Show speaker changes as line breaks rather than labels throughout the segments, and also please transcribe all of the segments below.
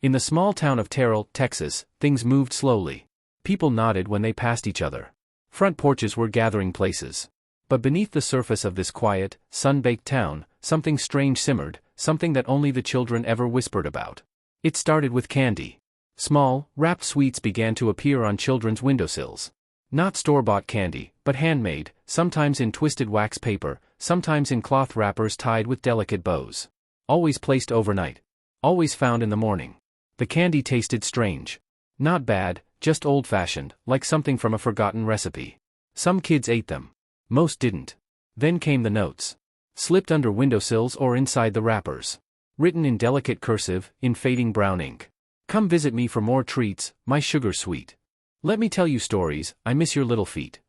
In the small town of Terrell, Texas, things moved slowly. People nodded when they passed each other. Front porches were gathering places. But beneath the surface of this quiet, sun-baked town, something strange simmered, something that only the children ever whispered about. It started with candy. Small, wrapped sweets began to appear on children's windowsills. Not store-bought candy, but handmade, sometimes in twisted wax paper, sometimes in cloth wrappers tied with delicate bows. Always placed overnight. Always found in the morning. The candy tasted strange. Not bad, just old-fashioned, like something from a forgotten recipe. Some kids ate them. Most didn't. Then came the notes. Slipped under windowsills or inside the wrappers. Written in delicate cursive, in fading brown ink. Come visit me for more treats, my sugar sweet. Let me tell you stories, I miss your little feet.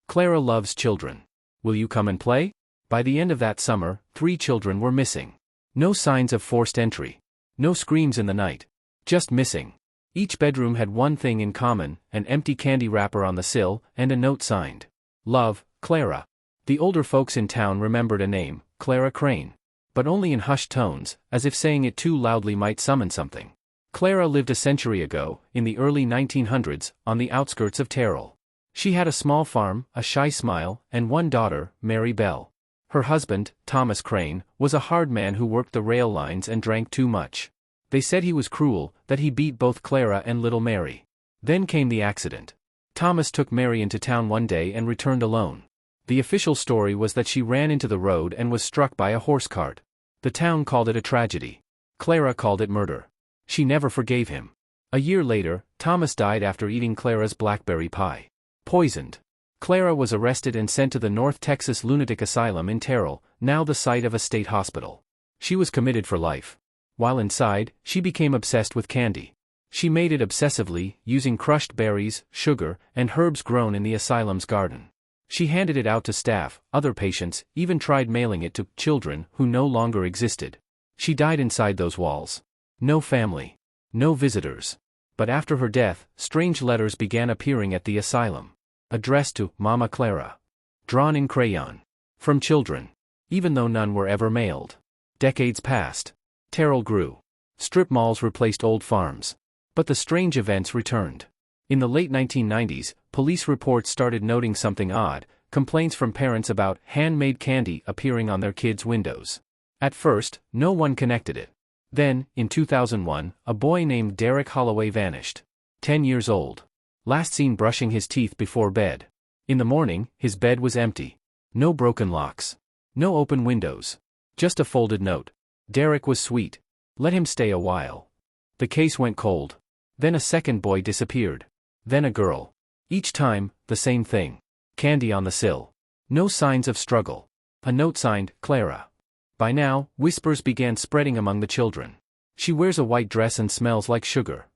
Clara loves children. Will you come and play? By the end of that summer, 3 children were missing. No signs of forced entry. No screams in the night. Just missing. Each bedroom had one thing in common, an empty candy wrapper on the sill, and a note signed. Love, Clara. The older folks in town remembered a name, Clara Crane. But only in hushed tones, as if saying it too loudly might summon something. Clara lived a century ago, in the early 1900s, on the outskirts of Terrell. She had a small farm, a shy smile, and one daughter, Mary Bell. Her husband, Thomas Crane, was a hard man who worked the rail lines and drank too much. They said he was cruel, that he beat both Clara and little Mary. Then came the accident. Thomas took Mary into town one day and returned alone. The official story was that she ran into the road and was struck by a horse cart. The town called it a tragedy. Clara called it murder. She never forgave him. A year later, Thomas died after eating Clara's blackberry pie. Poisoned. Clara was arrested and sent to the North Texas Lunatic Asylum in Terrell, now the site of a state hospital. She was committed for life. While inside, she became obsessed with candy. She made it obsessively, using crushed berries, sugar, and herbs grown in the asylum's garden. She handed it out to staff, other patients, even tried mailing it to children who no longer existed. She died inside those walls. No family. No visitors. But after her death, strange letters began appearing at the asylum. Addressed to Mama Clara. Drawn in crayon. From children. Even though none were ever mailed. Decades passed. Terrell grew. Strip malls replaced old farms. But the strange events returned. In the late 1990s, police reports started noting something odd, complaints from parents about handmade candy appearing on their kids' windows. At first, no one connected it. Then, in 2001, a boy named Derek Holloway vanished. 10 years old. Last seen brushing his teeth before bed. In the morning, his bed was empty. No broken locks. No open windows. Just a folded note. Derek was sweet. Let him stay a while. The case went cold. Then a second boy disappeared. Then a girl. Each time, the same thing. Candy on the sill. No signs of struggle. A note signed, Clara. By now, whispers began spreading among the children. She wears a white dress and smells like sugar.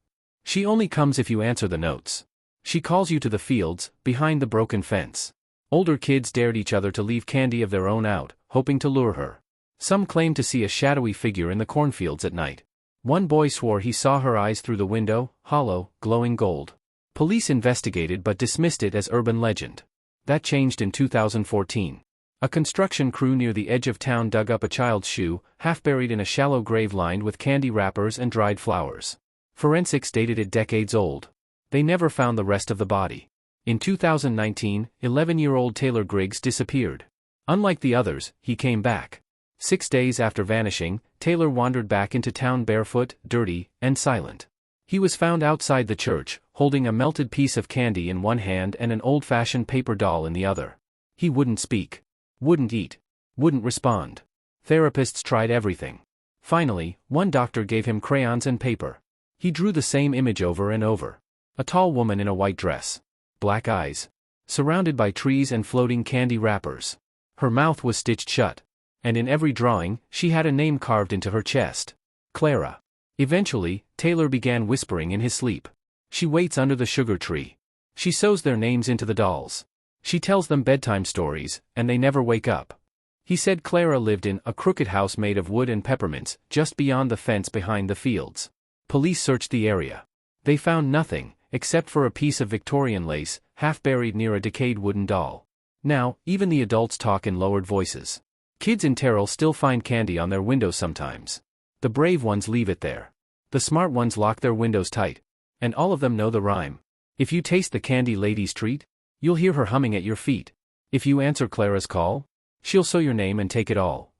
She only comes if you answer the notes. She calls you to the fields, behind the broken fence. Older kids dared each other to leave candy of their own out, hoping to lure her. Some claimed to see a shadowy figure in the cornfields at night. One boy swore he saw her eyes through the window, hollow, glowing gold. Police investigated but dismissed it as urban legend. That changed in 2014. A construction crew near the edge of town dug up a child's shoe, half buried in a shallow grave lined with candy wrappers and dried flowers. Forensics dated it decades old. They never found the rest of the body. In 2019, 11-year-old Taylor Griggs disappeared. Unlike the others, he came back. 6 days after vanishing, Taylor wandered back into town barefoot, dirty, and silent. He was found outside the church, holding a melted piece of candy in one hand and an old-fashioned paper doll in the other. He wouldn't speak. Wouldn't eat. Wouldn't respond. Therapists tried everything. Finally, one doctor gave him crayons and paper. He drew the same image over and over. A tall woman in a white dress. Black eyes. Surrounded by trees and floating candy wrappers. Her mouth was stitched shut. And in every drawing, she had a name carved into her chest. Clara. Eventually, Taylor began whispering in his sleep. She waits under the sugar tree. She sews their names into the dolls. She tells them bedtime stories, and they never wake up. He said Clara lived in a crooked house made of wood and peppermints, just beyond the fence behind the fields. Police searched the area. They found nothing, except for a piece of Victorian lace, half buried near a decayed wooden doll. Now, even the adults talk in lowered voices. Kids in Terrell still find candy on their windows sometimes. The brave ones leave it there. The smart ones lock their windows tight. And all of them know the rhyme. If you taste the candy lady's treat, you'll hear her humming at your feet. If you answer Clara's call, she'll say your name and take it all.